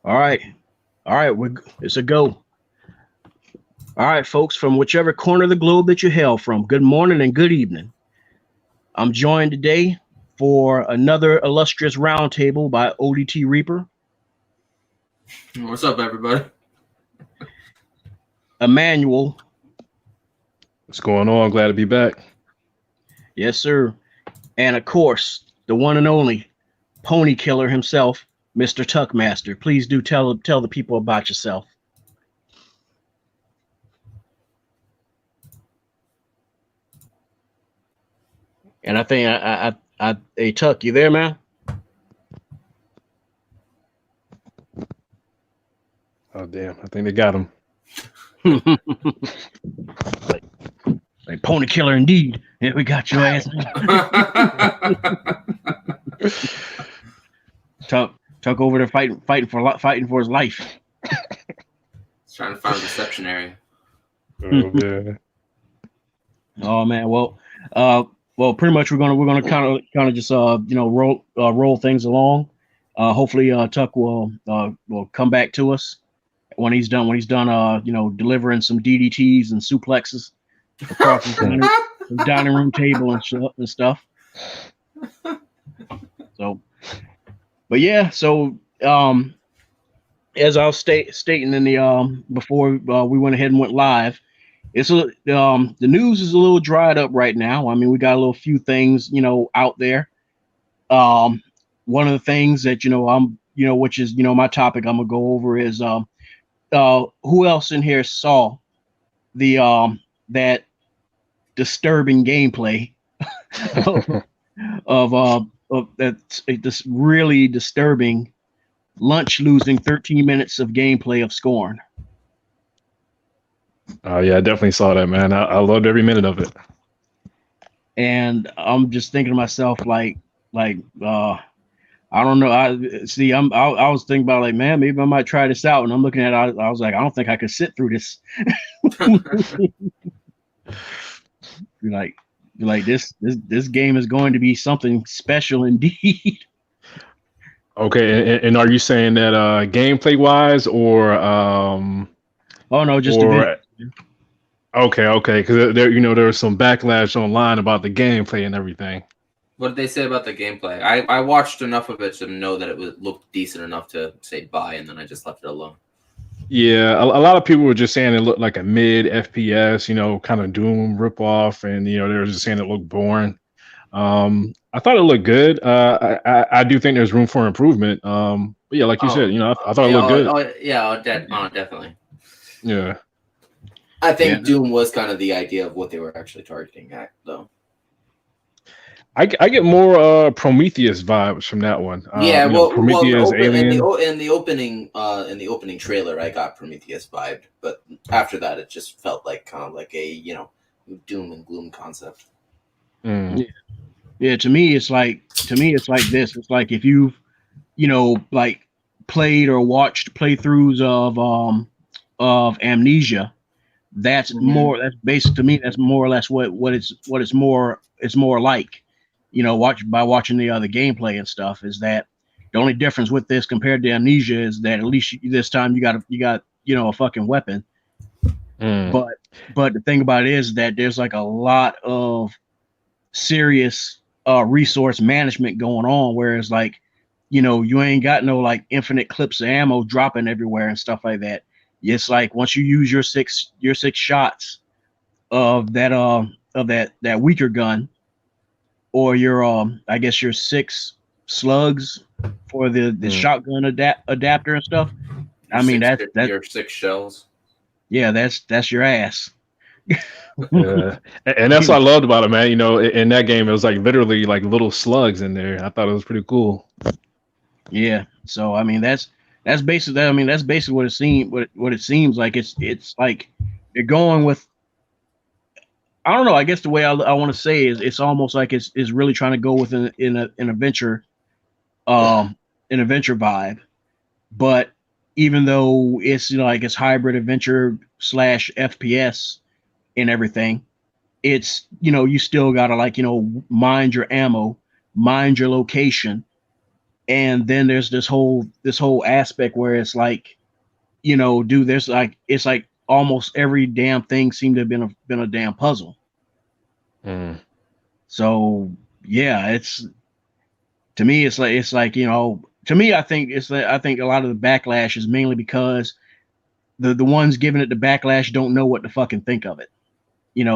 All right. All right. It's a go. All right, folks, from whichever corner of the globe that you hail from, good morning and good evening. I'm joined today for another illustrious roundtable by ODT Reaper, What's up, everybody? Emmanuel, What's going on? Glad to be back. yes, sir, and of course, the one and only Pony Killer himself, Mr. Tuckmaster. Please do tell the people about yourself. And I think hey Tuck, you there, man? Oh damn! I think they got him. like Pony Killer indeed. Yeah, we got your ass. Tuck over there fighting for his life. He's trying to find a reception area. Oh yeah. Oh man, well, pretty much we're gonna kind of just roll things along. Hopefully, Tuck will come back to us when he's done delivering some DDTs and suplexes across the dining room table and stuff. So, but yeah, so as I was stating in the before we went ahead and went live. The news is a little dried up right now. I mean, we got a little few things, out there. One of the things that which is my topic I'm gonna go over is who else in here saw the that disturbing gameplay of that this really disturbing lunch losing 13 minutes of gameplay of Scorn. Oh yeah, I definitely saw that, man. I loved every minute of it. And I'm just thinking to myself, I don't know. I was thinking about like, man, maybe I might try this out. And I'm looking at it, I was like, I don't think I could sit through this. You're like this game is going to be something special indeed. Okay, and are you saying that gameplay wise or Oh no, just or okay, because there was some backlash online about the gameplay and everything. What did they say about the gameplay? I watched enough of it to know that it looked decent enough to say bye, and then I just left it alone. Yeah, a lot of people were just saying it looked like a mid FPS, kind of Doom ripoff, and they were just saying it looked boring. I thought it looked good. I do think there's room for improvement. But yeah, like you said, I thought it looked good. Definitely. Yeah. I think Doom was kind of the idea of what they were actually targeting at, though. I get more Prometheus vibes from that one. Prometheus, Alien. In the opening trailer, I got Prometheus vibed, but after that, it just felt like kind of like a doom and gloom concept. Mm. Yeah, to me it's like this. It's like if you've like played or watched playthroughs of Amnesia, that's basic to me. That's more or less what it's more like. Watching the other gameplay and stuff, is that the only difference with this compared to Amnesia is that at least this time you got a fucking weapon. But the thing about it is that there's like a lot of serious resource management going on, whereas like you ain't got no like infinite clips of ammo dropping everywhere and stuff like that. It's like once you use your six shots of that weaker gun, or your I guess your 6 slugs for the shotgun adapter and stuff. I mean that's your 6 shells. Yeah, that's your ass. Yeah. And that's what I loved about it, man. In that game it was like literally like little slugs in there. I thought it was pretty cool. Yeah. So I mean that's basically what it seems like. It's like you're going with, I don't know. I guess the way I want to say is it's almost like it's really trying to go with an adventure, an adventure vibe. But even though it's like it's hybrid adventure / FPS and everything, it's you still gotta mind your ammo, mind your location, And then there's this whole aspect where it's like, dude, there's like it's like almost every damn thing seemed to have been a damn puzzle. Mm. So yeah, it's to me it's like to me I think I think a lot of the backlash is mainly because the ones giving it the backlash don't know what to fucking think of it.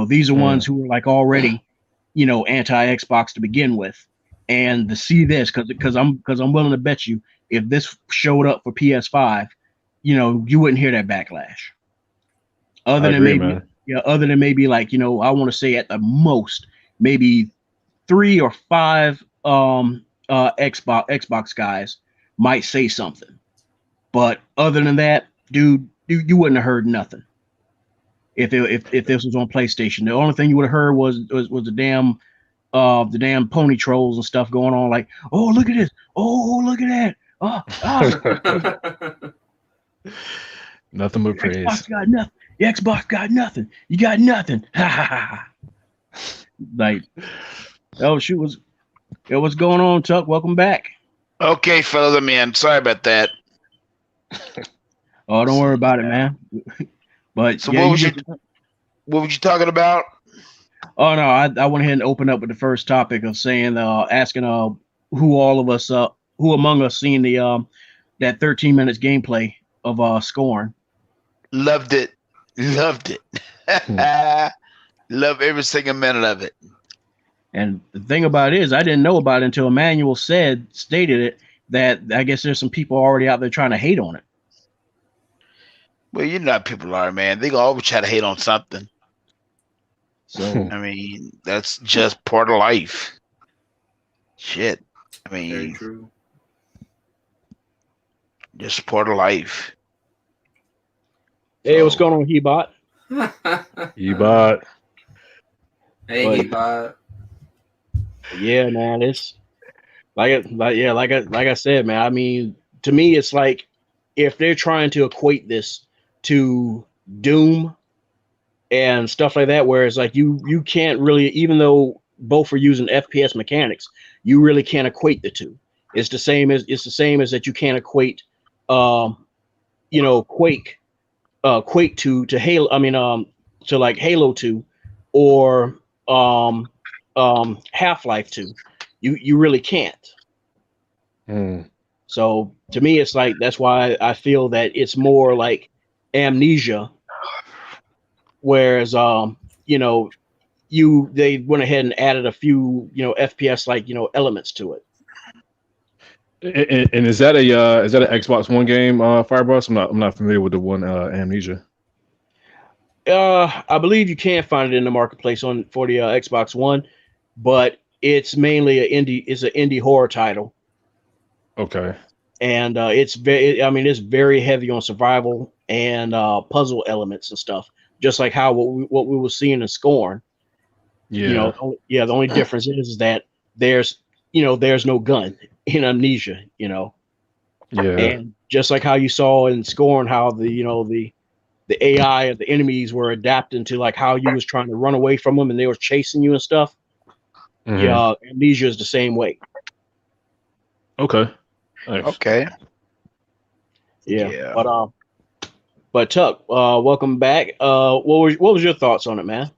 These are ones who are like already anti Xbox to begin with, and to see this because I'm willing to bet you if this showed up for PS5, you wouldn't hear that backlash. Other than maybe man. other than maybe like I want to say at the most maybe 3 or 5 Xbox guys might say something, but other than that, dude, you wouldn't have heard nothing if this was on PlayStation. The only thing you would have heard was the damn pony trolls and stuff going on, like, oh, look at this, oh, look at that, Nothing but praise. Xbox got nothing. The Xbox got nothing. You got nothing. Like, oh shoot, what's going on, Chuck? Welcome back. Okay, fellas, I'm in. Sorry about that. Oh, don't worry about it, man. But So yeah, what were you talking about? Oh no, I went ahead and opened up with the first topic of saying, asking who among us seen the that 13 minutes gameplay of Scorn. Loved it. Love every single minute of it. And the thing about it is, I didn't know about it until Emmanuel stated it, that I guess there's some people already out there trying to hate on it. Well, you know how people are, man. They gonna always try to hate on something. So I mean, that's just part of life. Shit. I Very mean, true. just part of life. hey, what's going on, Hebot? Ebot. Hey, Hebot. Yeah, man, it's like I said, man. I mean, to me, it's like if they're trying to equate this to Doom and stuff like that, where it's like you can't really, even though both are using FPS mechanics, you really can't equate the two. It's the same as that you can't equate, Quake to Halo. I mean, to like Halo 2 or Half-Life 2. You really can't. So to me, it's like that's why I feel that it's more like Amnesia, whereas they went ahead and added a few FPS like elements to it. And is that an Xbox One game, Fireboss? I'm not familiar with the one Amnesia. I believe you can find it in the marketplace for the Xbox One, but it's mainly an indie horror title. Okay. And it's very heavy on survival and puzzle elements and stuff, just like how what we were seeing in Scorn. Yeah. The only difference is that there's no gun in Amnesia. Yeah. And just like how you saw in Scorn, how the AI of the enemies were adapting to like how you was trying to run away from them and they were chasing you and stuff. Mm-hmm. Yeah, Amnesia is the same way. Okay. Nice. Okay. Yeah. But Tuck, welcome back. What was your thoughts on it, man?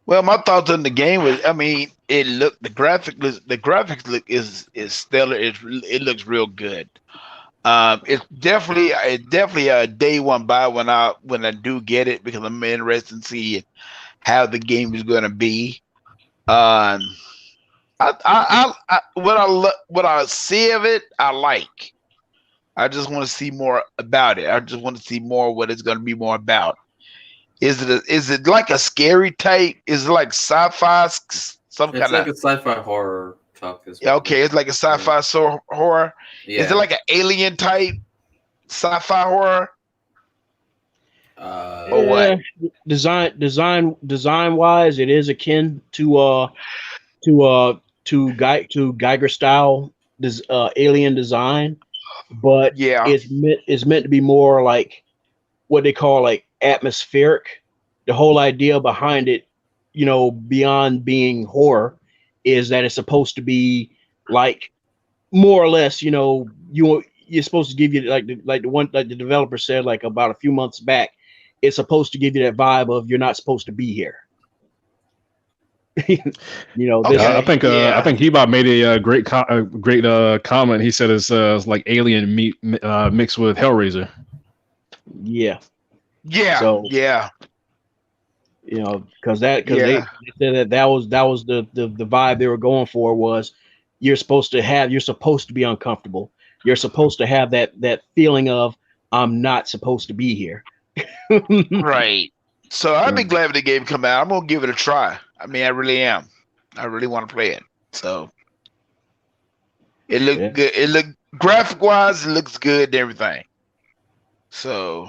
Well, my thoughts on the game was, I mean, the graphics look is stellar. It looks real good. It's definitely a day one buy when I do get it, because I'm interested to see how the game is going to be. What I see of it, I like. I just want to see more about it. I just want to see more what it's going to be more about. Is it like a scary type? Is it like sci-fi? It's like a sci-fi horror talk. Yeah, okay, it's like a sci-fi horror. Yeah. Is it like an alien type sci-fi horror? Or what? Design wise, it is akin to Geiger style alien design, but Yeah, it's meant to be more like what they call like atmospheric. The whole idea behind it, beyond being horror, is that it's supposed to be like more or less, you're supposed to give you like the developer said like about a few months back, it's supposed to give you that vibe of you're not supposed to be here. I think Hebot made a great comment. He said it's like Alien meat mixed with Hellraiser. Yeah. So, because they said that was the vibe they were going for was you're supposed to be uncomfortable. You're supposed to have that feeling of I'm not supposed to be here. Right. So I'd be glad when the game come out. I'm gonna give it a try. I mean, I really am. I really want to play it. So it looked good. It looked graphic wise, it looks good and everything. So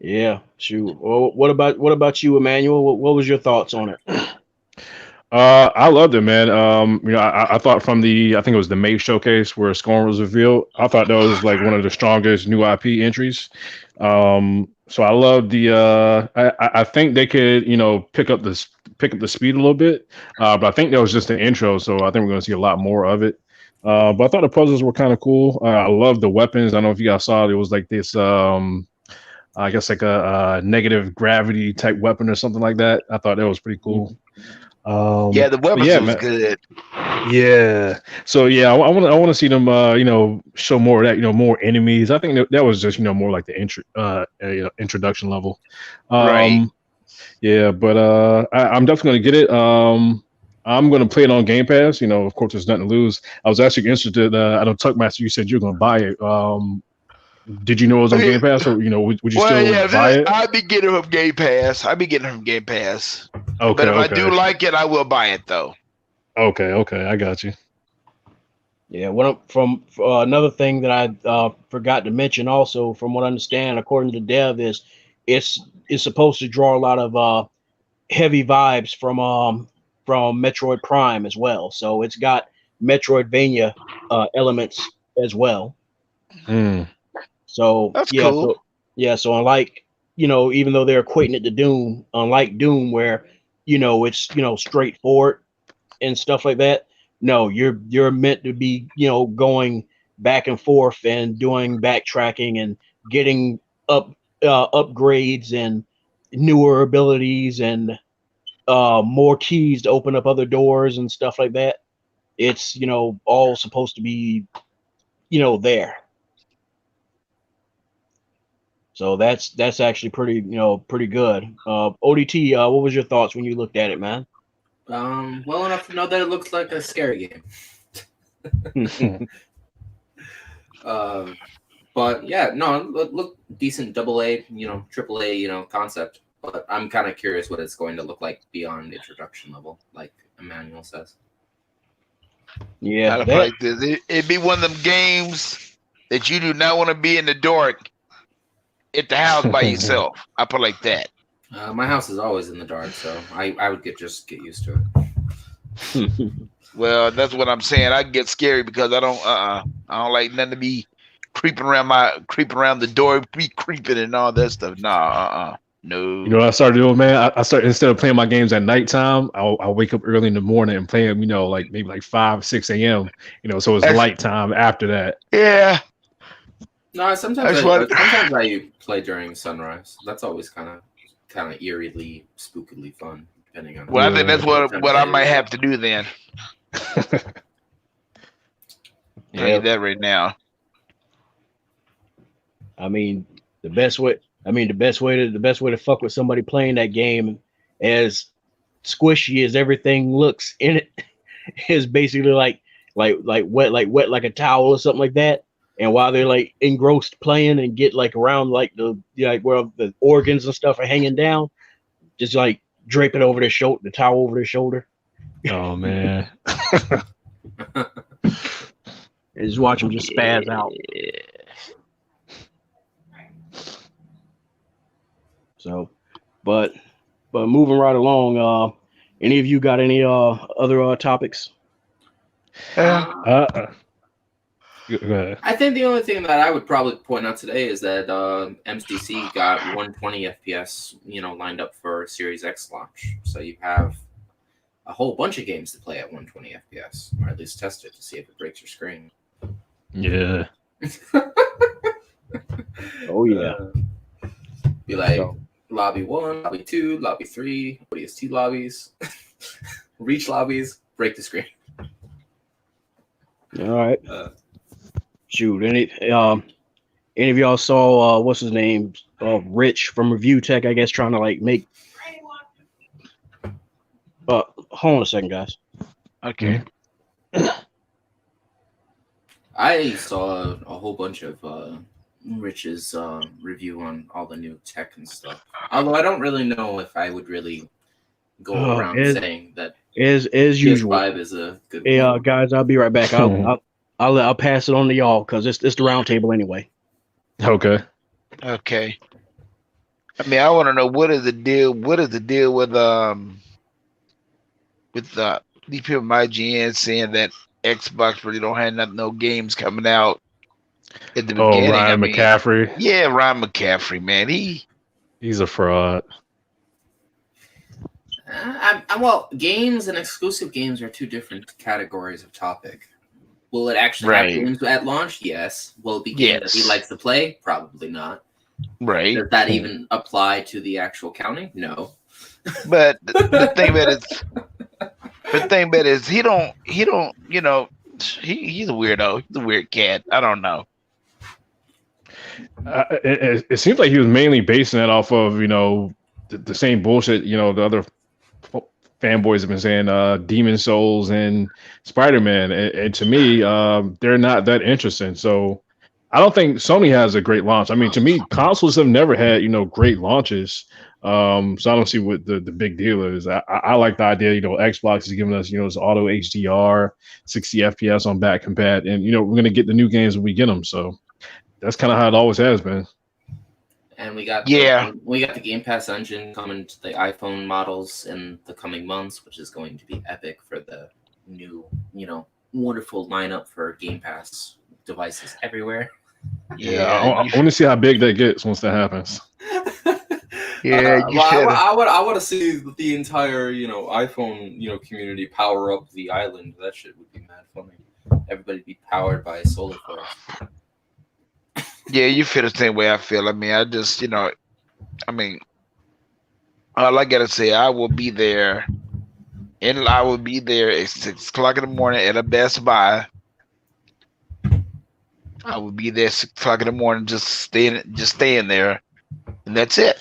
Yeah, shoot. Well, what about you, Emmanuel? What was your thoughts on it? I loved it, man. I thought I think it was the May showcase where Scorn was revealed. I thought that was like one of the strongest new IP entries. So I love the. I think they could, pick up the speed a little bit. But I think that was just the intro, so I think we're going to see a lot more of it. But I thought the puzzles were kind of cool. I love the weapons. I don't know if you guys saw it. It was like this. I guess like a negative gravity type weapon or something like that. I thought that was pretty cool. The weapons was good. Yeah. So I want to see them show more of that, more enemies. I think that was just more like the introduction level. Right. Yeah, but I'm definitely gonna get it. I'm gonna play it on Game Pass. Of course, there's nothing to lose. I was actually interested. I know Tuckmaster, you said you're gonna buy it. Did you know it was on Game Pass, or would you still buy it? I'd be getting it from Game Pass. Okay, but if I do like it, I will buy it though. Okay, I got you. Yeah, from another thing that I forgot to mention also, from what I understand, according to Dev, is it's supposed to draw a lot of heavy vibes from Metroid Prime as well. So it's got Metroidvania elements as well. So that's cool. So unlike, even though they're equating it to Doom, unlike Doom where it's straightforward and stuff like that. No, you're meant to be going back and forth and doing backtracking and getting upgrades and newer abilities and more keys to open up other doors and stuff like that. It's all supposed to be there. So that's actually pretty good. ODT, what was your thoughts when you looked at it, man? Well enough to know that it looks like a scary game. But yeah, no, it looked decent. AA, AAA, concept. But I'm kind of curious what it's going to look like beyond introduction level, like Emmanuel says. Yeah, like this. It'd be one of them games that you do not want to be in the dark at the house by yourself. I put it like that. My house is always in the dark, so I would just get used to it. Well, that's what I'm saying. I get scary because I don't like nothing to be creeping around the door, be creeping and all that stuff. No. You know what I started doing, man? I started, instead of playing my games at nighttime, I'll wake up early in the morning and play them, like maybe like 5, 6 a.m. So it's light time after that. Yeah. No, sometimes I play during sunrise. That's always kind of eerily, spookily fun, depending on. Well, I think that's what I might have to do then. Tell you that right now. I mean, the best way to fuck with somebody playing that game, as squishy as everything looks in it, is basically like wet like a towel or something like that. And while they're like engrossed playing and get like around like where the organs and stuff are hanging down, just like drape it over their shoulder, the towel over their shoulder. Oh man. And just watch them just spaz out. So, but moving right along, any of you got any other topics? Go ahead. I think the only thing that I would probably point out today is that MCC got 120 FPS, lined up for Series X launch. So you have a whole bunch of games to play at 120 FPS, or at least test it to see if it breaks your screen. Yeah. Oh yeah. Be like So- lobby 1, lobby 2, lobby 3, ODST lobbies, reach lobbies, break the screen. All right. Uh, Shoot. Any of y'all saw what's his name? Rich from Review Tech, I guess, trying to like make. Hold on a second, guys. Okay. I saw a whole bunch of Rich's review on all the new tech and stuff. Although I don't really know if I would really go around saying that As usual. PS5 is a good. Hey, guys, I'll be right back. I'll pass it on to y'all because it's the round table anyway. Okay. Okay. I mean, I want to know what is the deal? What is the deal with these people from IGN saying that Xbox really don't have no games coming out at the beginning? Ryan McCaffrey. Yeah, Ryan McCaffrey, man. He's a fraud. Well, games and exclusive games are two different categories of topic. Will it actually have games at launch? Yes. Will it be games that he likes to play? Probably not. Right. Does that even apply to the actual counting? No. But the thing about it is he don't, he's a weirdo. He's a weird cat. I don't know. It seems like he was mainly basing it off of, the same bullshit, the other fanboys have been saying, Demon Souls and Spider-Man. And to me, they're not that interesting. So I don't think Sony has a great launch. I mean, to me, consoles have never had, great launches. So I don't see what the big deal is. I like the idea, Xbox is giving us, this auto HDR, 60 FPS on back compat, and we're gonna get the new games when we get them. So that's kind of how it always has been. And we got the Game Pass engine coming to the iPhone models in the coming months, which is going to be epic for the new, wonderful lineup for Game Pass devices everywhere. Yeah, I want to see how big that gets once that happens. Yeah, I want to see the entire iPhone community power up the island. That shit would be mad funny. Everybody be powered by solar force. Yeah, you feel the same way I feel. I mean, all I gotta say, I will be there at 6:00 in the morning at a Best Buy. I will be there 6:00 in the morning, just staying there, and that's it.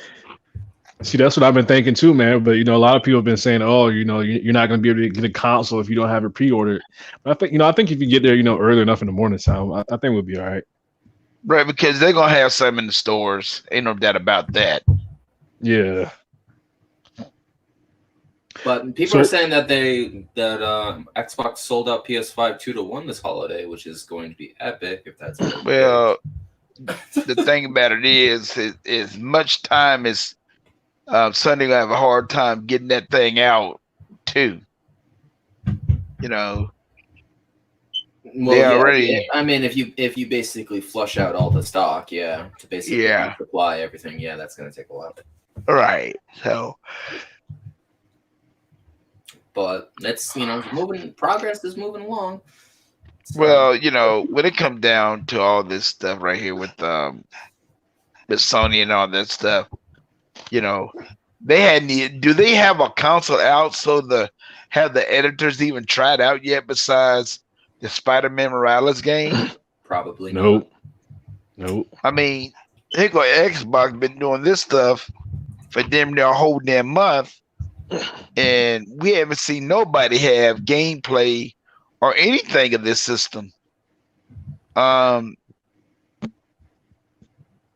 See, that's what I've been thinking too, man. But a lot of people have been saying, "Oh, you're not going to be able to get a console if you don't have it pre-ordered." But I think if you get there, early enough in the morning time, I think we'll be all right. Right, because they're gonna have some in the stores. Ain't no doubt about that. Yeah. But people are saying that Xbox sold out PS5 2-1 this holiday, which is going to be epic if that's well. The thing about it is much time as Sunday gonna have a hard time getting that thing out too. Well, already. I mean, if you basically flush out all the stock, to basically supply everything, that's gonna take a while. All right. So, but it's progress is moving along. So, well, when it comes down to all this stuff right here with Sony and all that stuff, they hadn't. Do they have a console out have the editors even tried out yet? Besides the Spider-Man Morales game? Probably nope. I mean, Xbox been doing this stuff for damn near a whole damn month, and we haven't seen nobody have gameplay or anything of this system. And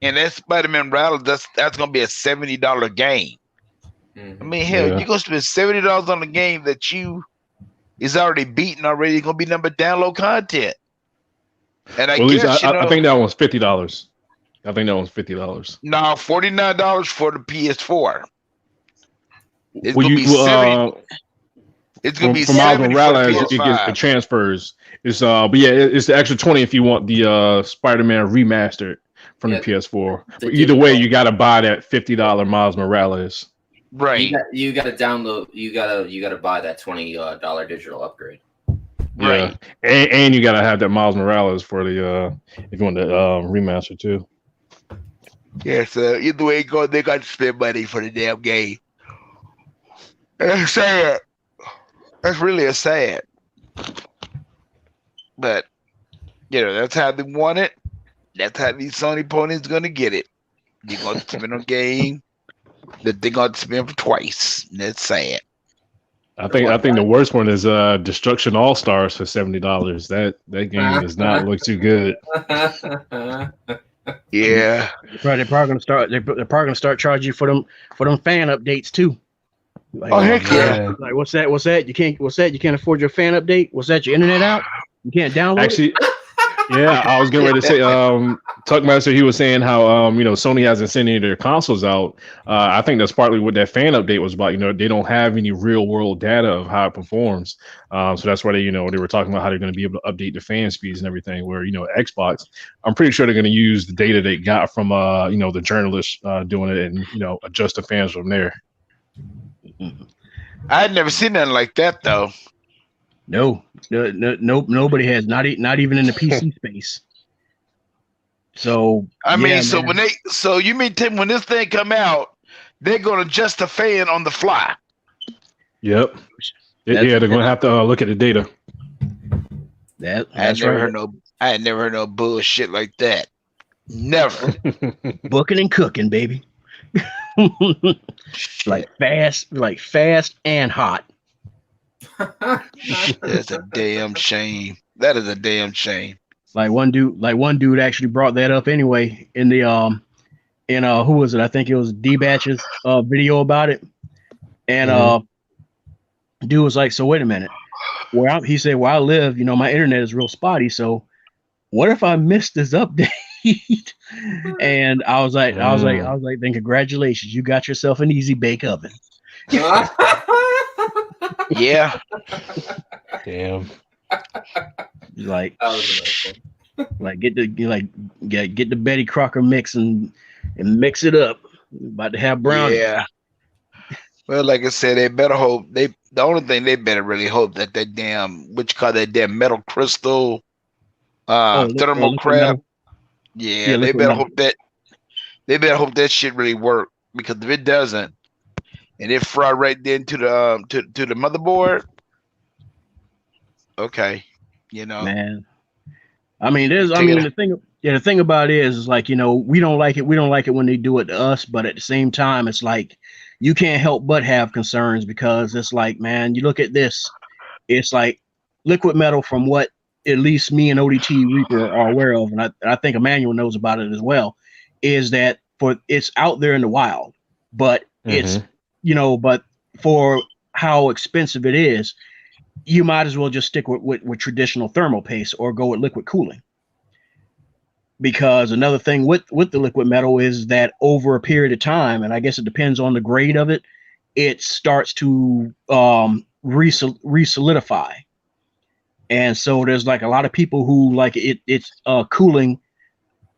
that Spider-Man Morales, that's gonna be a $70 game. I mean, hell, you're gonna spend $70 on a game that is already beaten already. It's gonna be number download content. And I guess I think that one's $50. I think that one's $50. No, $49 for the PS4. It's Well, gonna be 70. It's gonna be for Miles 70 Morales. for the PS5. It transfers. It's it's the extra 20 if you want the Spider-Man remastered from the PS4. But either way, you got to buy that $50 Miles Morales. Right. You got to download. You gotta buy that $20 digital upgrade. Yeah, Right. and you gotta have that Miles Morales for the if you want the remaster too. Yeah, so either way it goes, they got to spend money for the damn game. That's sad. That's really a sad. But that's how they want it. That's how these Sony ponies gonna get it. They're gonna spend on game that they're gonna spend for twice. And that's sad. I think the worst one is Destruction All Stars for $70. That game does not look too good. Yeah. They're probably gonna start. They're probably gonna start charging you for them fan updates too. Like, Oh heck yeah! like what's that? What's that? You can't. What's that? You can't afford your fan update. What's that? Your internet out? You can't download. Actually, yeah, I was getting ready to say. Tuckmaster, he was saying how Sony hasn't sent any of their consoles out. I think that's partly what that fan update was about. They don't have any real world data of how it performs. So that's why they were talking about how they're going to be able to update the fan speeds and everything. Where Xbox, I'm pretty sure they're going to use the data they got from the journalists doing it and adjust the fans from there. I had never seen nothing like that though. No, nobody has. Not even in the PC space. So so you mean Tim, when this thing come out, they're gonna adjust the fan on the fly? Yep. They're gonna have to look at the data. I had never heard no bullshit like that. Never. Booking and cooking, baby. like fast and hot. That's a damn shame. That is a damn shame. Like one dude actually brought that up anyway in the who was it? I think it was D-Batch's video about it. And dude was like, so wait a minute. He said, where I live, my internet is real spotty. So what if I missed this update? And I was like, then congratulations, you got yourself an easy bake oven. Yeah. Damn. Like get the Betty Crocker mix and mix it up. About to have brownies. Yeah. Well, like I said, they better hope the only thing they better really hope that damn metal crystal thermal crab. Yeah, they better hope that shit really work, because if it doesn't and it fry right then to the motherboard, okay, Man. I mean, the thing about it is like, we don't like it when they do it to us, but at the same time, it's like you can't help but have concerns, because it's like, man, you look at this, it's like Liquid Metal, from what at least me and ODT Reaper are aware of, and I think Emmanuel knows about it as well, is that it's out there in the wild, but it's but for how expensive it is, you might as well just stick with traditional thermal paste or go with liquid cooling. Because another thing with the Liquid Metal is that over a period of time, and I guess it depends on the grade of it, it starts to re-solidify. And so there's like a lot of people who like it's cooling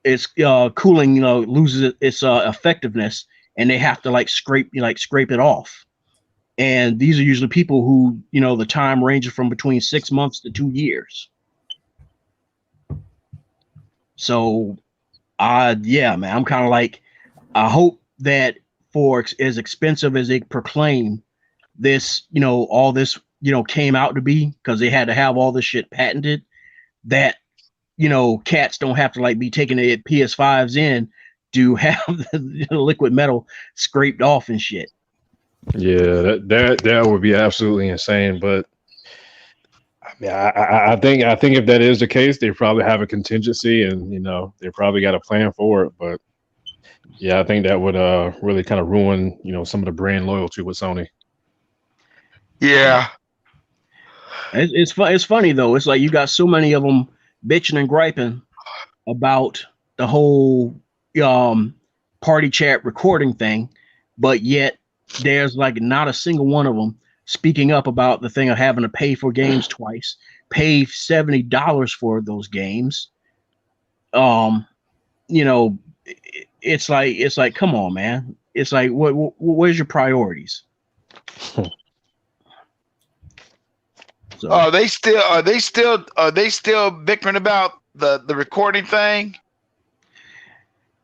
loses its effectiveness, and they have to scrape it off. And these are usually people who, the time ranges from between 6 months to 2 years. So, yeah, man, I'm kind of like, I hope that for as expensive as they proclaim this, all this, came out to be, because they had to have all this shit patented, that, cats don't have to be taking the PS5s in to have the Liquid Metal scraped off and shit. Yeah, that would be absolutely insane. But I mean, I think if that is the case, they probably have a contingency, and they probably got a plan for it. But yeah, I think that would really kind of ruin some of the brand loyalty with Sony. Yeah, it's funny though. It's like you got so many of them bitching and griping about the whole party chat recording thing, but yet there's not a single one of them speaking up about the thing of having to pay for games twice, pay $70 for those games. It's like, come on, man. it's like where's your priorities? So. Are they still bickering about the recording thing?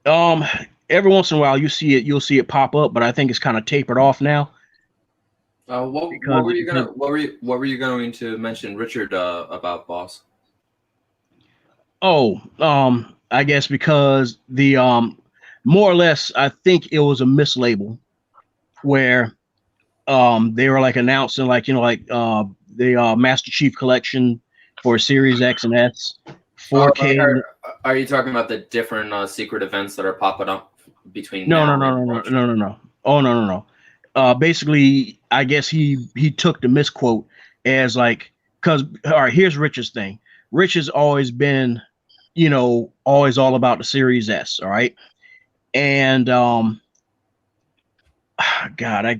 Every once in a while you'll see it pop up, but I think it's kind of tapered off now. What were you going to mention, Richard, about, boss? Oh, I guess because the more or less, I think it was a mislabel where they were like announcing like the Master Chief Collection for Series X and S, 4K. Are you talking about the different secret events that are popping up between? No. Oh no. Basically, I guess he took the misquote as like, because all right, here's Rich's thing. Rich has always been, always all about the Series S, all right, and God,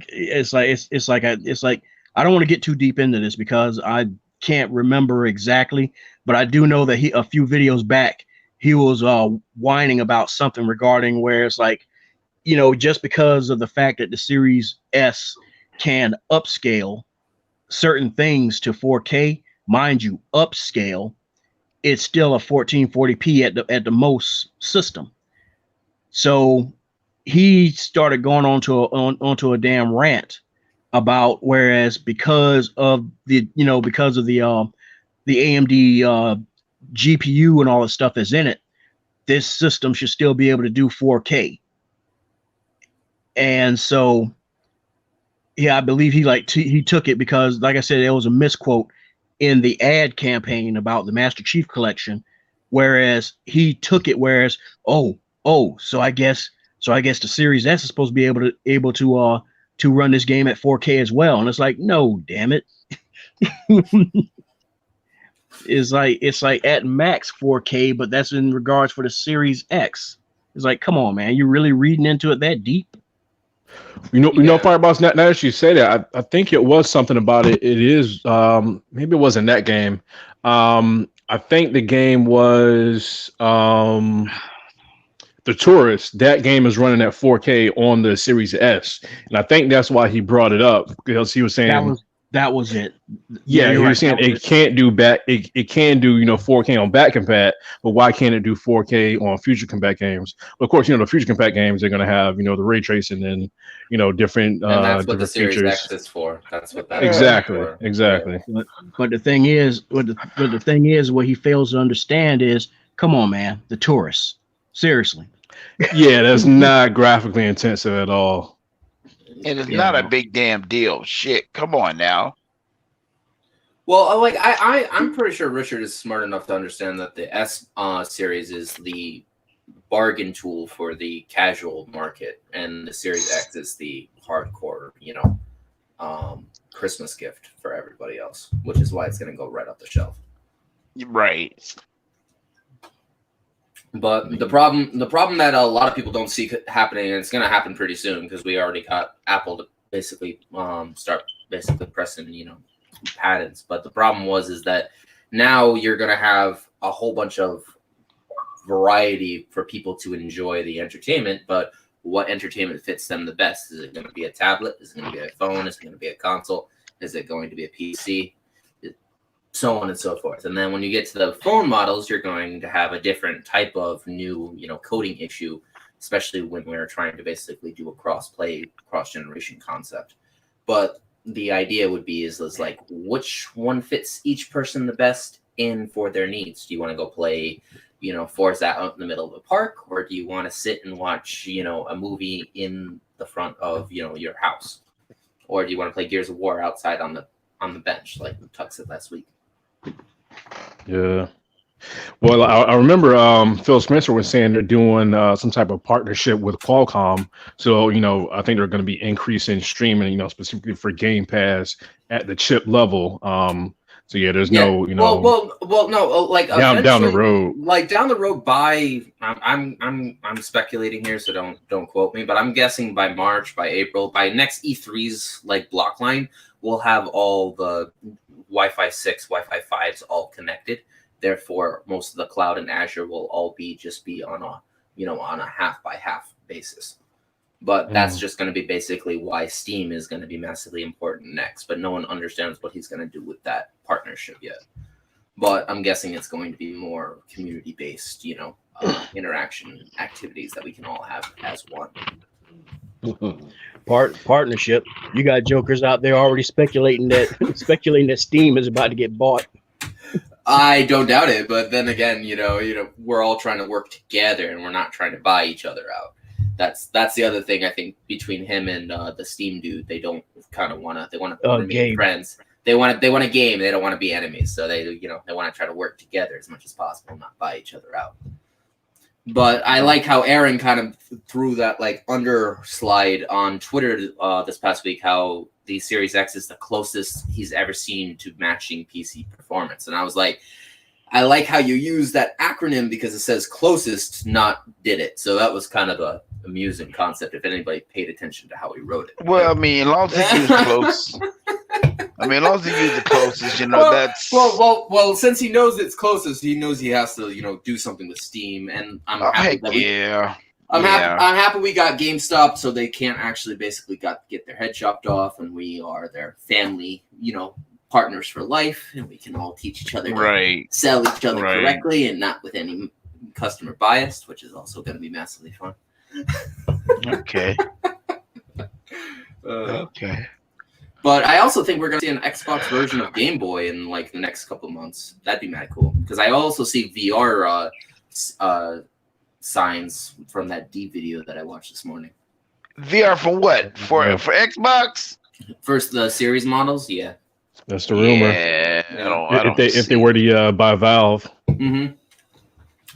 it's like I don't want to get too deep into this because I can't remember exactly, but I do know that a few videos back he was whining about something regarding where it's like, just because of the fact that the Series S can upscale certain things to 4K, mind you, upscale, it's still a 1440p at the most system. So he started going onto a damn rant about whereas because of the AMD GPU and all the stuff that's in it, this system should still be able to do 4K. And so, yeah, I believe he took it because, like I said, there was a misquote in the ad campaign about the Master Chief Collection, whereas he took it so I guess the Series S is supposed to be able to run this game at 4K as well, and it's like, no, damn it. It's like at max 4K, but that's in regards for the Series X. It's like, come on, man, you're really reading into it that deep? Fireboss. Now that you say that, I think it was something about it. It is maybe it wasn't that game. I think the game was The Tourist. That game is running at 4K on the Series S, and I think that's why he brought it up, because he was saying that was it. Yeah, he was saying it can't do it can do 4K on back compat, but why can't it do 4K on future compat games? Well, of course, the future compat games are going to have the ray tracing and different and that's what different the Series features. X is for. That's what that exactly is for. exactly. But the thing is, what he fails to understand is, come on, man, the Tourist, seriously. Yeah, that's not graphically intensive at all. And it's not a big damn deal. Shit, come on now. Well, like I'm pretty sure Richard is smart enough to understand that the S series is the bargain tool for the casual market, and the Series X is the hardcore, Christmas gift for everybody else, which is why it's going to go right off the shelf. Right. But the problem that a lot of people don't see happening, and it's going to happen pretty soon because we already got Apple to basically start pressing patents. But the problem is that now you're going to have a whole bunch of variety for people to enjoy the entertainment. But what entertainment fits them the best? Is it going to be a tablet? Is it going to be a phone? Is it going to be a console? Is it going to be a PC? So on and so forth. And then when you get to the phone models, you're going to have a different type of new, coding issue, especially when we're trying to basically do a cross-play, cross-generation concept. But the idea would be is like, which one fits each person the best in for their needs? Do you want to go play, Forza out in the middle of the park, or do you want to sit and watch, a movie in the front of, your house? Or do you want to play Gears of War outside on the bench, like Tuck said last week? Yeah. Well, I remember Phil Spencer was saying they're doing some type of partnership with Qualcomm. So, I think they're going to be increasing streaming, specifically for Game Pass at the chip level. So yeah, there's no, well, no, like down the road, down the road by, I'm speculating here, so don't quote me, but I'm guessing by March, by April, by next E3's like block line, we'll have all the Wi-Fi 6, Wi-Fi 5s all connected. Therefore, most of the cloud and Azure will all be on a half by half basis. But that's just going to be basically why Steam is going to be massively important next. But no one understands what he's going to do with that partnership yet. But I'm guessing it's going to be more community-based, interaction activities that we can all have as one. Partnership. You got jokers out there already speculating that Steam is about to get bought. I don't doubt it, but then again, we're all trying to work together, and we're not trying to buy each other out. That's the other thing I think between him and the Steam dude. They don't kind of want to. They want to be friends. They want a game. They don't want to be enemies. So they want to try to work together as much as possible, not buy each other out. But I like how Aaron kind of threw that underslide on Twitter this past week, how the Series X is the closest he's ever seen to matching PC performance. And I was like, I like how you use that acronym because it says closest, not did it. So that was kind of a amusing concept if anybody paid attention to how he wrote it. Well, I mean, as long as he used close. As long as he used the closest, that's... Well, since he knows it's closest, he knows he has to, do something with Steam. And I'm happy that I'm happy we got GameStop so they can't actually basically get their head chopped off, and we are their family, partners for life, and we can all teach each other to sell each other correctly and not with any customer bias, which is also going to be massively fun. Okay. Okay. But I also think we're going to see an Xbox version of Game Boy in the next couple of months. That'd be mad cool because I also see VR signs from that D video that I watched this morning. VR for what? For Xbox? First, the series models, yeah. That's the rumor. Yeah, if they were to buy Valve. Mm-hmm.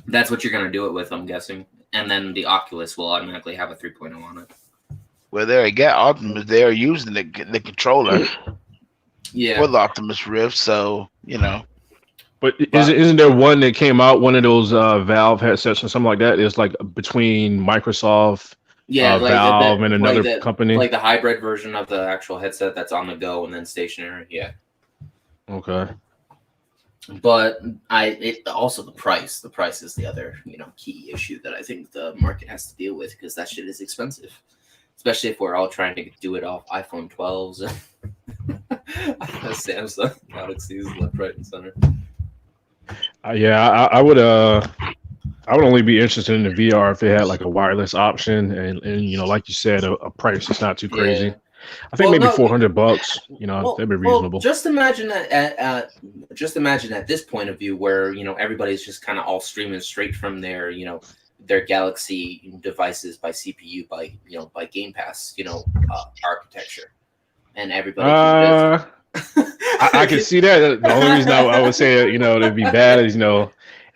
That's what you're going to do it with, I'm guessing. And then the Oculus will automatically have a 3.0 on it. Well, there you go. Optimus, they're using the controller for the Optimus Rift, so, But isn't there one that came out, one of those Valve headsets or something like that? It's between Microsoft, Valve, and another company. Like the hybrid version of the actual headset that's on the go and then stationary, yeah. Okay. But also the price. The price is the other, key issue that I think the market has to deal with because that shit is expensive. Especially if we're all trying to do it off iPhone 12s and Samsung Galaxies left, right, and center. I would only be interested in the VR if it had a wireless option and like you said, a price that's not too crazy. Yeah. I think maybe $400. That'd be reasonable. Well, just imagine that at this point of view where everybody's just kind of all streaming straight from their their Galaxy devices by CPU by Game Pass architecture, and everybody. I can see that. The only reason I would say it'd be bad is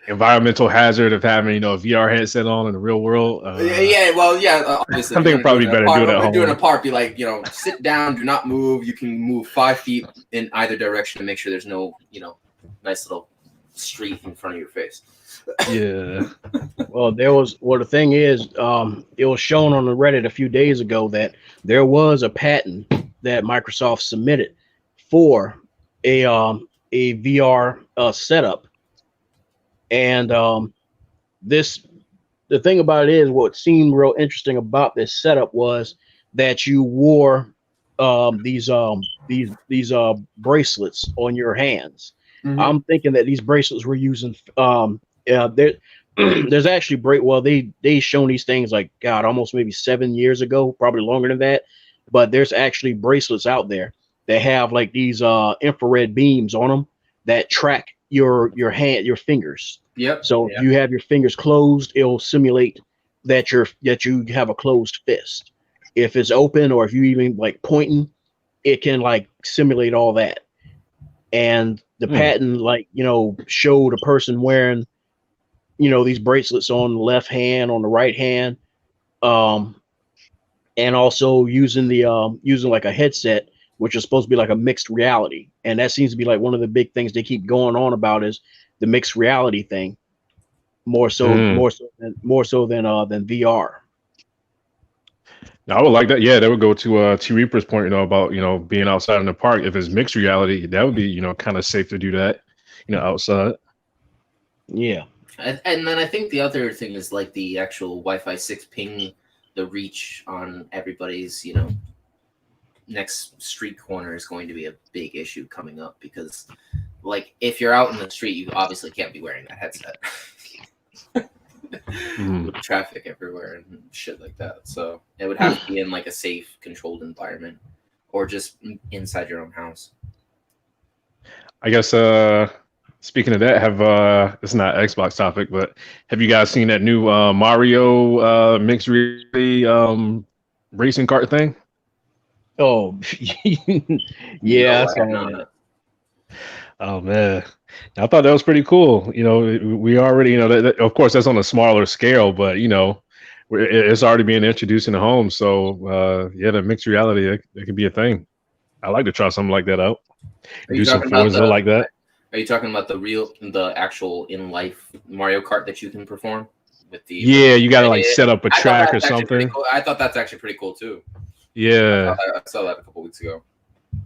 environmental hazard of having a VR headset on in the real world. Obviously, I think it'd probably be better to do it at home. Doing a park, be like sit down, do not move. You can move 5 feet in either direction to make sure there's no nice little street in front of your face. Yeah. Well, the thing is, it was shown on the Reddit a few days ago that there was a patent that Microsoft submitted for a VR setup, and the thing about it is, what seemed real interesting about this setup was that you wore these bracelets on your hands. Mm-hmm. I'm thinking that these bracelets were using there's actually they shown these things almost maybe 7 years ago, probably longer than that, but there's actually bracelets out there that have these infrared beams on them that track your fingers. Yep. So if you have your fingers closed, it'll simulate that you have a closed fist. If it's open, or if you even pointing, it can simulate all that. And the patent showed a person wearing these bracelets on the left hand, on the right hand, and also using a headset, which is supposed to be a mixed reality. And that seems to be one of the big things they keep going on about is the mixed reality thing, more so than VR. I would like that. Yeah, that would go to T Reaper's point, about being outside in the park. If it's mixed reality, that would be kind of safe to do that, outside. Yeah. And then I think the other thing is the actual Wi-Fi 6 ping the reach on everybody's, next street corner is going to be a big issue coming up, because like if you're out in the street, you obviously can't be wearing that headset. With traffic everywhere and shit like that. So it would have to be in like a safe, controlled environment, or just inside your own house. I guess speaking of that, it's not an Xbox topic, but have you guys seen that new Mario mixed reality racing kart thing? Oh, yeah. Oh man, I thought that was pretty cool. We already, that, of course, that's on a smaller scale, but it's already being introduced in the home. So yeah, the mixed reality, it could be a thing. I like to try something like that out. Do some Forza like that. Are you talking about the actual in life Mario Kart that you can perform with the? Yeah, you got to like set up a track or something. Cool. I thought that's actually pretty cool too. Yeah, I saw that a couple weeks ago.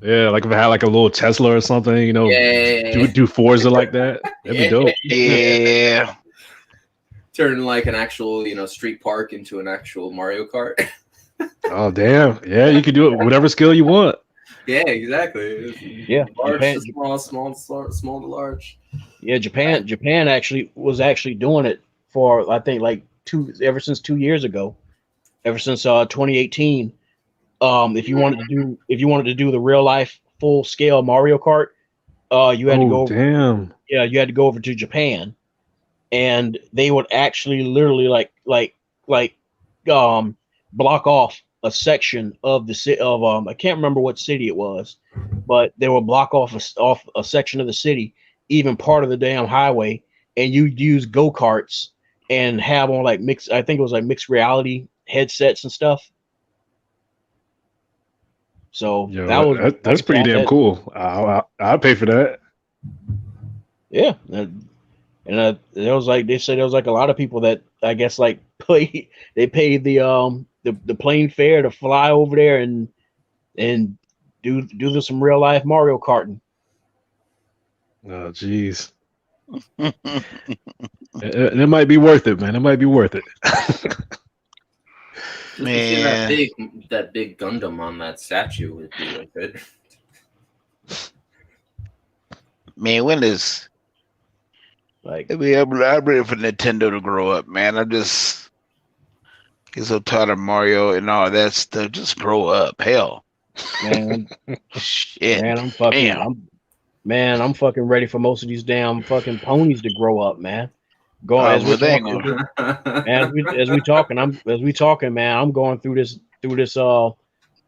Yeah, like if I had like a little Tesla or something, do Forza like that. That'd be dope. Yeah. Turn like an actual, street park into an actual Mario Kart. Oh damn! Yeah, you can do it whatever skill you want. Yeah, exactly. Yeah, large to small to large. Yeah, Japan actually was doing it for I think like ever since 2 years ago, ever since 2018. If you wanted to do the real life full scale Mario Kart, you had to go. Damn. Yeah, you had to go over to Japan, and they would actually literally block off a section of the city of I can't remember what city it was, but they would block off a section of the city, even part of the damn highway, and you'd use go-karts and have on like mixed reality headsets and stuff. So that's pretty damn cool. I'll pay for that. Yeah, and there was like they said there was like a lot of people that I guess like paid the plane fare to fly over there and do some real life Mario Karting. Oh jeez. It might be worth it, man. It might be worth it. Man, that big Gundam on that statue would be really good. Man, when is I'm ready for Nintendo to grow up, man. I just get so tired of Mario and all that stuff. Just grow up, hell. Man, shit. Man, I'm fucking ready for most of these damn fucking ponies to grow up, man. As we talking, man, I'm going through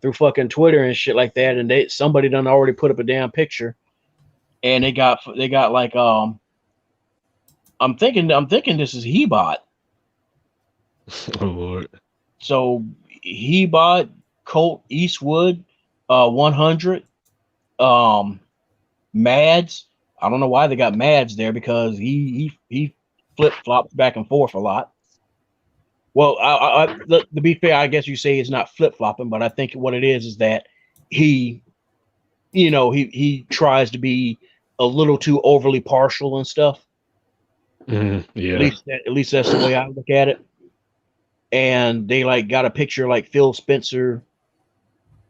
through fucking Twitter and shit like that, and somebody done already put up a damn picture, and they got like I'm thinking this is Hebot. Oh Lord. So Hebot, Colt Eastwood, 100, Mads. I don't know why they got Mads there, because he flip-flops back and forth a lot. Well, to be fair, I guess you say it's not flip-flopping, but I think what it is that he tries to be a little too overly partial and stuff. Yeah. At least that's the way I look at it. And they like got a picture like Phil Spencer.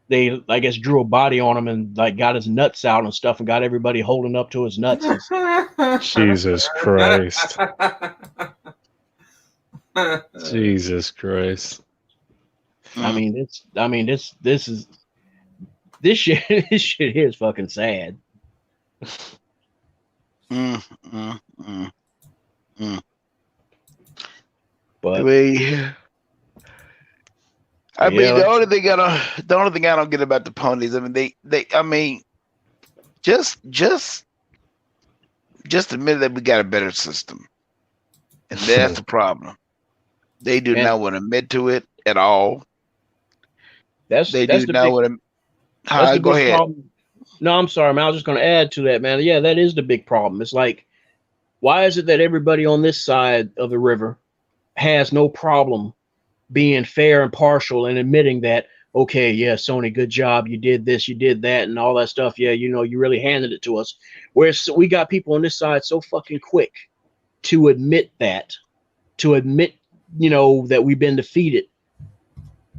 They, I guess, drew a body on him and like got his nuts out and stuff, and got everybody holding up to his nuts. Jesus Christ. Jesus Christ. I mean, this shit here is fucking sad. But the only thing I don't get about the ponies, just admit that we got a better system, and that's the problem. They do not want to admit to it at all. Go ahead. Problem. No, I'm sorry, man. I was just going to add to that, man. Yeah, that is the big problem. It's like, why is it that everybody on this side of the river has no problem being fair and partial and admitting that, okay, yeah, Sony, good job. You did this, you did that, and all that stuff. Yeah, you really handed it to us. Whereas we got people on this side so fucking quick to admit that, that we've been defeated.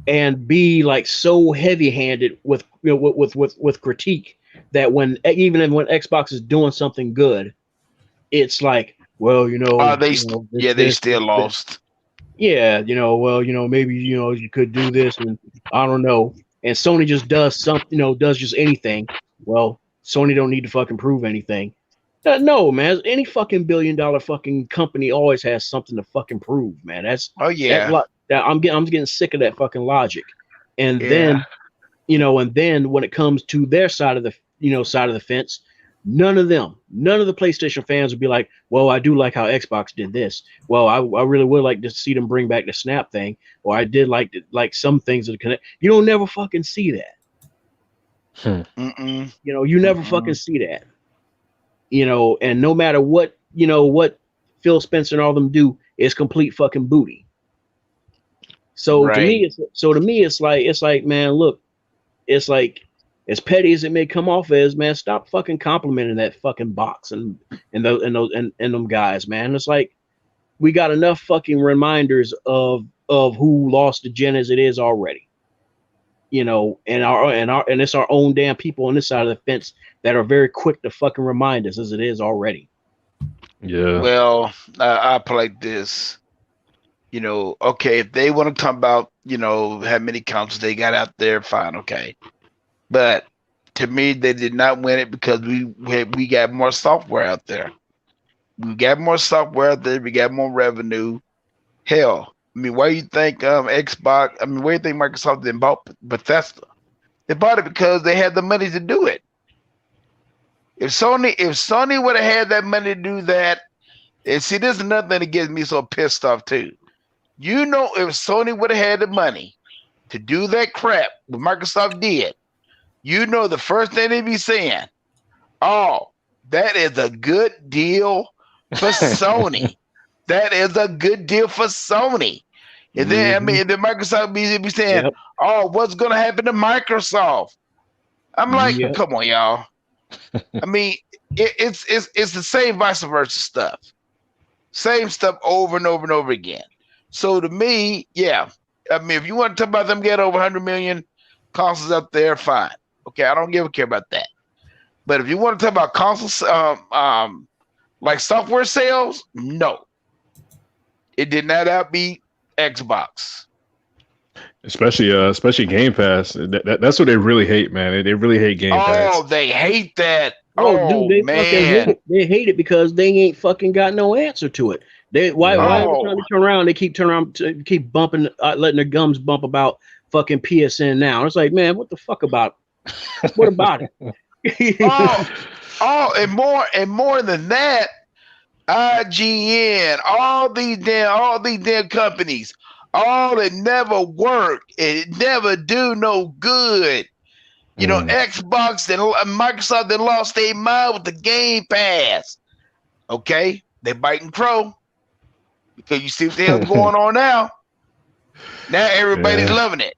and be like so heavy-handed with with critique that when Xbox is doing something good, it's like, well, they still lost. Yeah, well, maybe you could do this, and I don't know. And Sony just does something, does just anything. Well, Sony don't need to fucking prove anything. No, man. Any fucking $billion fucking company always has something to fucking prove, man. I'm getting sick of that fucking logic. And then, and then when it comes to their side of the fence, none of the PlayStation fans would be like, well, I do like how Xbox did this. Well, I really would like to see them bring back the Snap thing, or I did like some things that connect. You don't never fucking see that. You never fucking see that. And no matter what Phil Spencer and all them do, is complete fucking booty. So to me, it's like, man, look, it's like, as petty as it may come off as, man, stop fucking complimenting that fucking box and them guys, man. It's like, we got enough fucking reminders of who lost the gen as it is already. And it's our own damn people on this side of the fence that are very quick to fucking remind us as it is already. Yeah. Well, I put like this. Okay, if they want to talk about, how many consoles they got out there, fine, okay. But to me, they did not win it because we got more software out there. We got more software out there. We got more revenue. Hell, I mean, why do you think Xbox? I mean, why do you think Microsoft didn't bought Bethesda? They bought it because they had the money to do it. If Sony would have had that money to do that, and see, this is another thing that gets me so pissed off too. If Sony would have had the money to do that crap what Microsoft did, the first thing they'd be saying, oh, that is a good deal for Sony. That is a good deal for Sony. And then, then Microsoft be saying, oh, what's going to happen to Microsoft? I'm like, come on, y'all. I mean, it's the same vice versa stuff. Same stuff over and over and over again. So to me, I mean, if you want to talk about them getting over 100 million consoles up there, fine. Okay, I don't care about that. But if you want to talk about consoles, like software sales, no. It did not outbeat Xbox. Especially Game Pass. That's what they really hate, man. They really hate Game Pass. Oh, they hate that. Oh, dude, they hate it because they ain't fucking got no answer to it. Why every time they turn around, they keep bumping, letting their gums bump about fucking PSN now. It's like, man, what the fuck about? What about it? and more than that, IGN, all these damn companies, all that never work, it never do no good. Xbox and Microsoft, they lost their mind with the Game Pass. Okay, they biting crow because you see what the hell's going on now. Now everybody's loving it.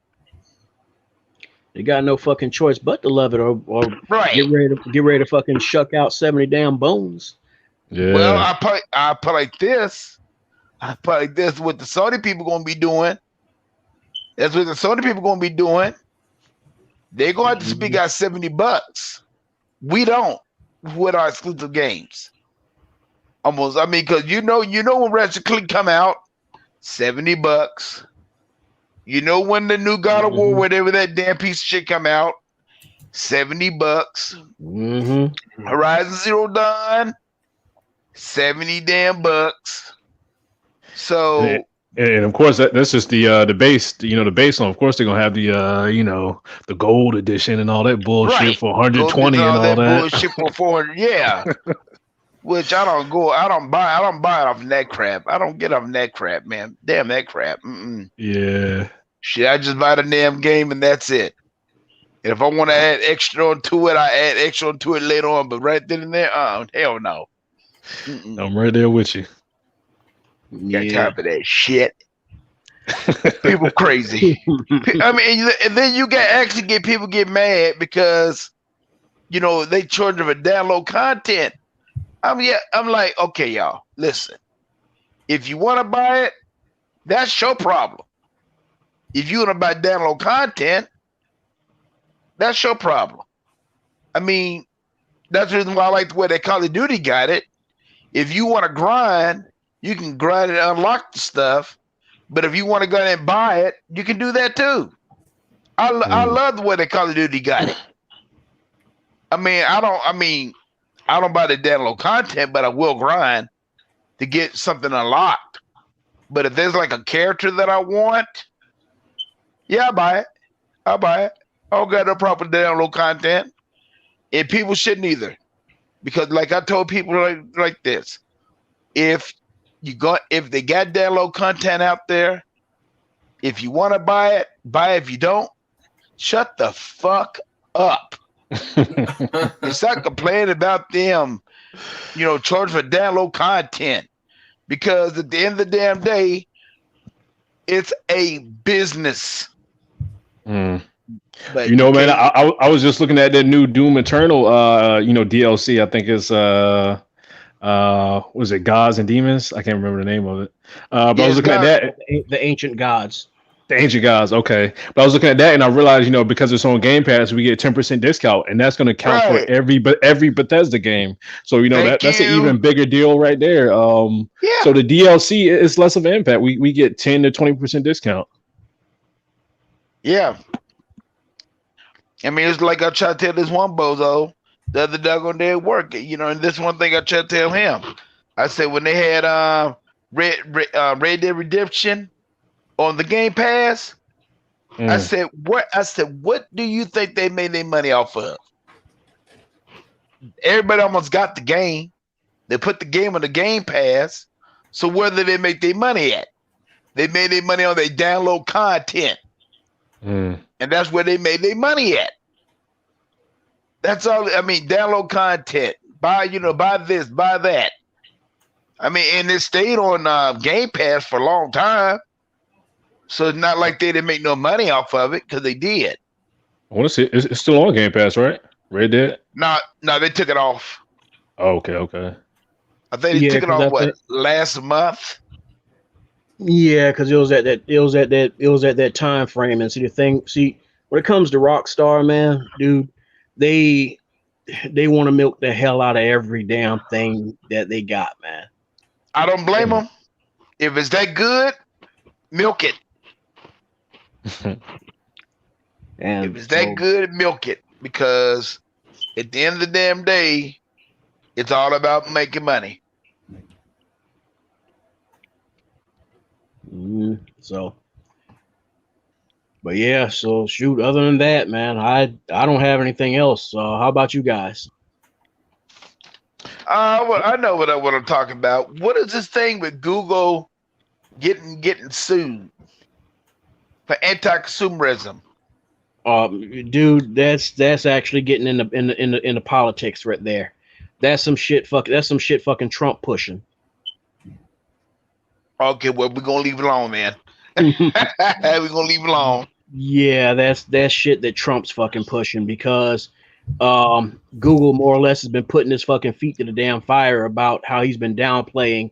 They got no fucking choice but to love it, or right. Get ready to fucking shuck out 70 damn bones. Yeah. Well, I put like this. What the Sony people gonna be doing. That's what the Sony people gonna be doing. They're gonna have to speak out $70. We don't with our exclusive games. Almost, I mean, because when Ratchet Clank come out, $70. When the new God of War, whatever that damn piece of shit come out, $70. Horizon Zero Dawn, 70 damn bucks. So, and of course that's just the base. The baseline. Of course they're gonna have the gold edition and all that bullshit for 120 and all that bullshit for 400. Yeah. Which I don't buy it off that crap. I don't get off that crap, man. Damn that crap. Yeah. Shit, I just buy the damn game and that's it. And if I want to add extra onto it, I add extra onto it later on. But right then and there, hell no. I'm right there with you. Got time for that shit. People crazy. I mean, and then you get people get mad because they charge for download content. I'm like, okay, y'all, listen. If you want to buy it, that's your problem. If you want to buy download content, that's your problem. I mean, that's the reason why I like the way that Call of Duty got it. If you want to grind, you can grind and unlock the stuff. But if you want to go ahead and buy it, you can do that too. I love the way that Call of Duty got it. I don't buy the download content, but I will grind to get something unlocked. But if there's like a character that I want, yeah, I'll buy it. I don't got no problem with download content. And people shouldn't either. Because like I told people like this, if they got download content out there, if you want to buy it, buy it. If you don't, shut the fuck up. It's not complaining about them, charge for download content. Because at the end of the damn day, it's a business. But man, I was just looking at that new Doom Eternal DLC. I think it's was it Gods and Demons? I can't remember the name of it. But I was looking at that. The Ancient Gods. The Ancient Gods, okay. But I was looking at that and I realized, because it's on Game Pass, we get 10% discount, and that's going to count for every Bethesda game. So that's an even bigger deal right there. So the DLC is less of an impact. We get 10 to 20% discount. Yeah. I mean, it's like I tried to tell this one bozo the other doggone day at work, and this one thing I tried to tell him. I said when they had Red Dead Redemption on the Game Pass, I said, what do you think they made their money off of? Everybody almost got the game. They put the game on the Game Pass. So where did they make their money at? They made their money on their download content. And that's where they made their money at. That's all. I mean, download content. Buy this, buy that. I mean, and it stayed on Game Pass for a long time. So it's not like they didn't make no money off of it, because they did. I want to see it's still on Game Pass, right? Red Dead? No, they took it off. Oh, okay. I think they took it off last month. Yeah, because it was at that time frame. And see, when it comes to Rockstar, man, dude, they want to milk the hell out of every damn thing that they got, man. I don't blame them. If it's that good, milk it. And if it's that good, milk it. Because at the end of the damn day, it's all about making money. But yeah, so shoot. Other than that, man, I don't have anything else. How about you guys? Well, I know what I'm talking about. What is this thing with Google getting sued for anti-consumerism? Dude, that's actually getting in the politics right there. That's some shit fucking Trump pushing. Okay, well, we're gonna leave it alone, man. We're gonna leave it alone. Yeah, that's shit that Trump's fucking pushing, because Google more or less has been putting his fucking feet to the damn fire about how he's been downplaying,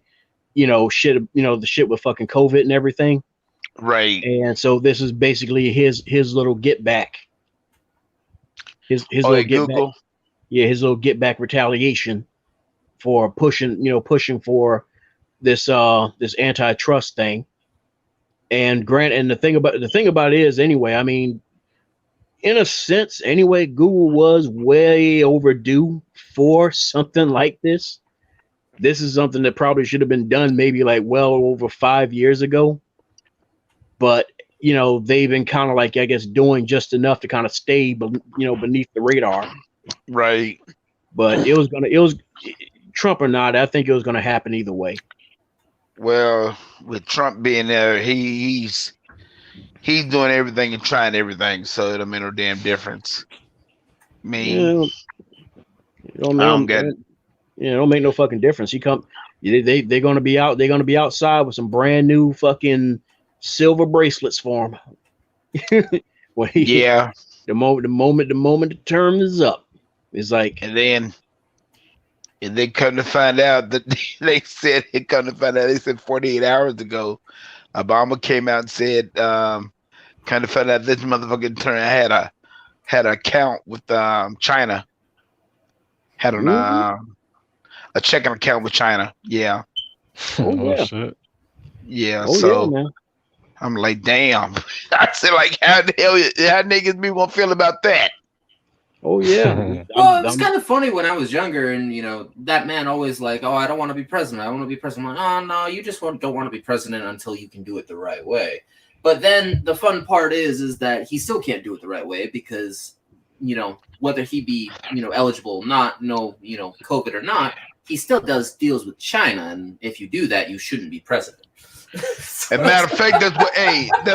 shit, the shit with fucking COVID and everything. Right. And so this is basically his little get back. His little get Google. back. Yeah, his little get back retaliation for pushing for this antitrust thing. And the thing about it is, anyway, I mean, in a sense, anyway, Google was way overdue for something like this. This is something that probably should have been done maybe like well over 5 years ago. But, they've been kind of like, I guess, doing just enough to kind of stay, beneath the radar. Right. But it was Trump or not, I think it was going to happen either way. Well, with Trump being there, he's doing everything and trying everything, so it don't make no damn difference. I mean, it don't make no fucking difference. They're gonna be out. They're gonna be outside with some brand new fucking silver bracelets for him. Yeah. The moment the term is up, it's like, and then come to find out that they said 48 hours ago, Obama came out and said Kind of found out this motherfucker had an account with China. Had a checking account with China. Yeah. Oh, shit. Yeah. Oh, so yeah, man. I'm like, damn. I said, like, how the hell how niggas be gonna feel about that? Oh, yeah. Well, it was kind of funny when I was younger, and that man always like, oh, I don't want to be president. I want to be president. I'm like, oh no, you just don't want to be president until you can do it the right way. But then the fun part is that he still can't do it the right way because, whether he be, eligible or not, COVID or not, he still does deals with China. And if you do that, you shouldn't be president. As a matter of fact, that's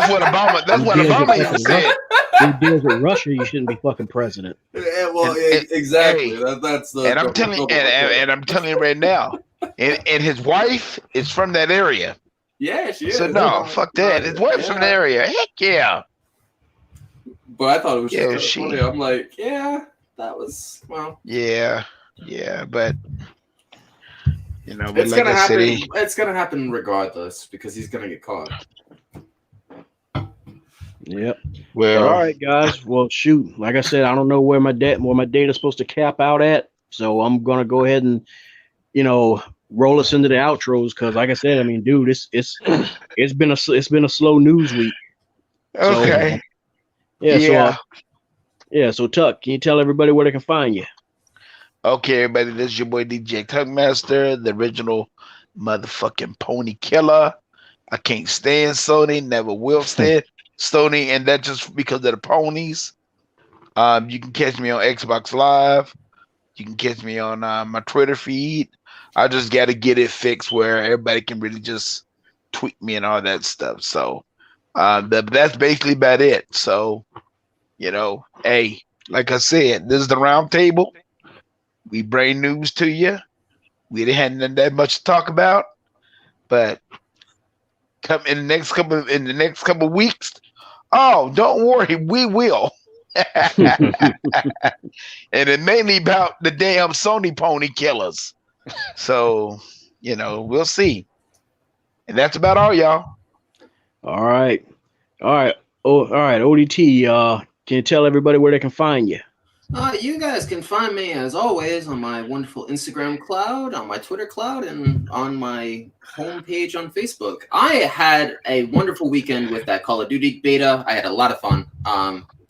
what Obama even said. Who deals with Russia, you shouldn't be fucking president. Yeah, well, exactly. That's the. And I'm telling you right now, and his wife is from that area. Yeah, she is. So no, fuck that. His wife's from the area. Heck yeah. But I thought it was just funny. I'm like, yeah, that was Yeah, but it's gonna happen. It's gonna happen regardless because he's gonna get caught. Yep. Well, all right, guys. Well, shoot. Like I said, I don't know where my data's supposed to cap out at, so I'm gonna go ahead and, roll us into the outros because, like I said, I mean, dude, it's been a slow news week. Okay. So Tuck, can you tell everybody where they can find you? Okay, everybody, this is your boy DJ Tuckmaster, the original motherfucking pony killer. I can't stand Sony, never will stand Sony, and that's just because of the ponies. You can catch me on Xbox Live. You can catch me on my Twitter feed. I just got to get it fixed where everybody can really just tweet me and all that stuff. So that's basically about it. So, hey, like I said, this is the round table. We bring news to you. We didn't have that much to talk about, but come in the next couple weeks. Oh, don't worry, we will. And it mainly about the damn Sony pony killers. So, we'll see. And that's about all, y'all. All right. Oh, all right. ODT, can you tell everybody where they can find you? You guys can find me, as always, on my wonderful Instagram cloud, on my Twitter cloud, and on my homepage on Facebook. I had a wonderful weekend with that Call of Duty beta. I had a lot of fun.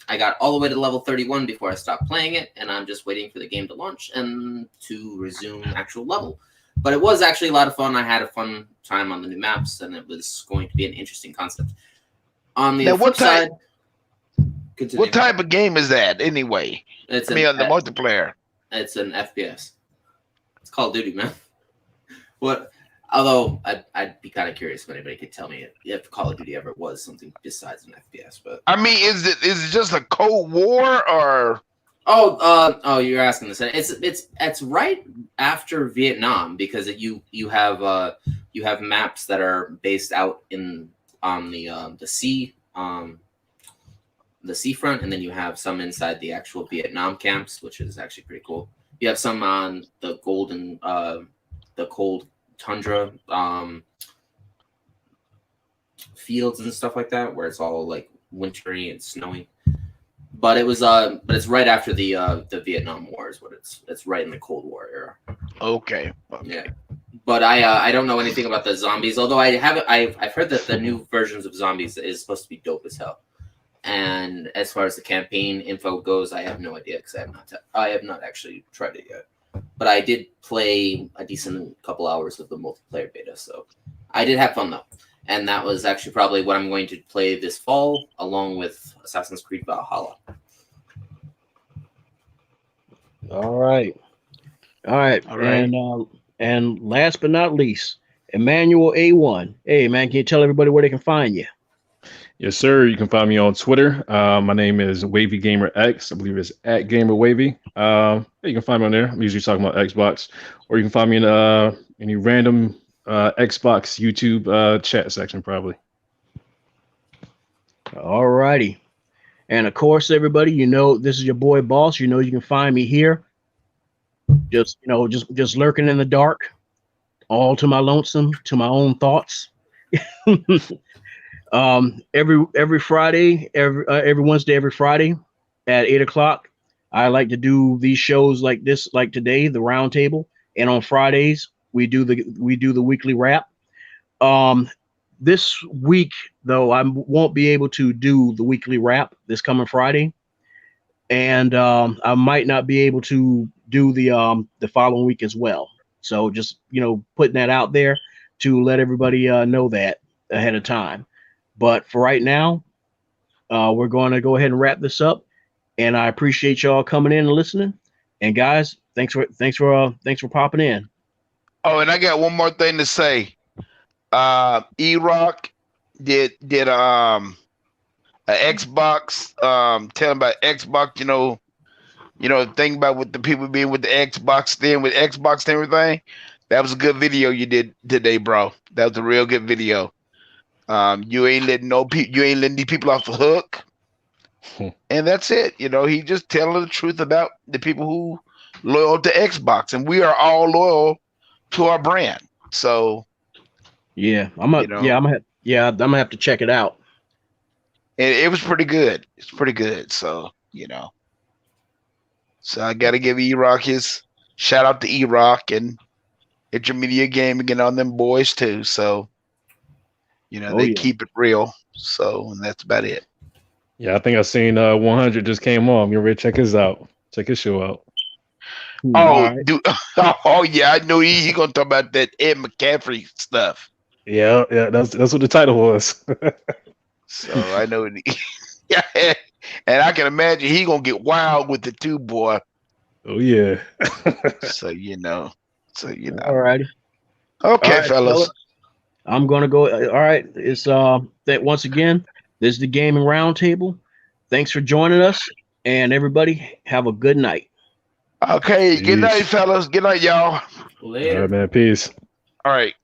I got all the way to level 31 before I stopped playing it, and I'm just waiting for the game to launch and to resume actual level. But it was actually a lot of fun. I had a fun time on the new maps, and it was going to be an interesting concept. On the flip side... Continue. What type of game is that, anyway? On the multiplayer. It's an FPS. It's Call of Duty, man. What? Although I'd be kind of curious if anybody could tell me if Call of Duty ever was something besides an FPS. But I mean, is it just a Cold War or? Oh, you're asking this. It's right after Vietnam because you have maps that are based out on the sea. The seafront, and then you have some inside the actual Vietnam camps, which is actually pretty cool. You have some on the cold tundra fields and stuff like that, where it's all like wintry and snowy. But it's right after the Vietnam War is what it's right in the Cold War era. Okay. Yeah. But I don't know anything about the zombies, although I've heard that the new versions of zombies is supposed to be dope as hell. And as far as the campaign info goes, I have no idea because I have not actually tried it yet. But I did play a decent couple hours of the multiplayer beta, so I did have fun though. And that was actually probably what I'm going to play this fall, along with Assassin's Creed Valhalla. All right. And last but not least, Emmanuel A1. Hey man, can you tell everybody where they can find you? Yes, sir. You can find me on Twitter. My name is Wavy Gamer X. I believe it's @GamerWavy. You can find me on there. I'm usually talking about Xbox, or you can find me in any random Xbox YouTube chat section, probably. All righty. And of course, everybody, this is your boy Boss. You can find me here. Just lurking in the dark, all to my lonesome, to my own thoughts. Every Friday, every Wednesday, every Friday at 8 o'clock, I like to do these shows like this, like today, the roundtable, and on Fridays we do the weekly wrap. This week though, I won't be able to do the weekly wrap this coming Friday, and I might not be able to do the following week as well. So just putting that out there to let everybody know that ahead of time. But for right now, we're going to go ahead and wrap this up. And I appreciate y'all coming in and listening. And guys, thanks for popping in. Oh, and I got one more thing to say. E-Rock did an Xbox. Tell about Xbox. Think about what the people being with the Xbox then with Xbox and everything. That was a good video you did today, bro. That was a real good video. You ain't letting these people off the hook, and that's it. He just telling the truth about the people who loyal to Xbox, and we are all loyal to our brand. So, yeah, I'm gonna have to check it out. And it was pretty good. It's pretty good. So, so I got to give E-Rock his shout out to E-Rock and Intermedia Gaming and on them boys too. So. They keep it real. So, and that's about it. Yeah, I think I seen 100 just came on. You're ready to check his out. Check his show out. Oh, dude. Oh, yeah. I know he gonna talk about that Ed McCaffrey stuff. Yeah. That's what the title was. So I know. Yeah, and I can imagine he gonna get wild with the two, boy. Oh yeah. So All righty. Okay, fellas. I'm gonna go. All right, it's that once again. This is the Gaming Roundtable. Thanks for joining us, and everybody have a good night. Okay, good night, fellas. Good night, y'all. Later. All right, man. Peace. All right.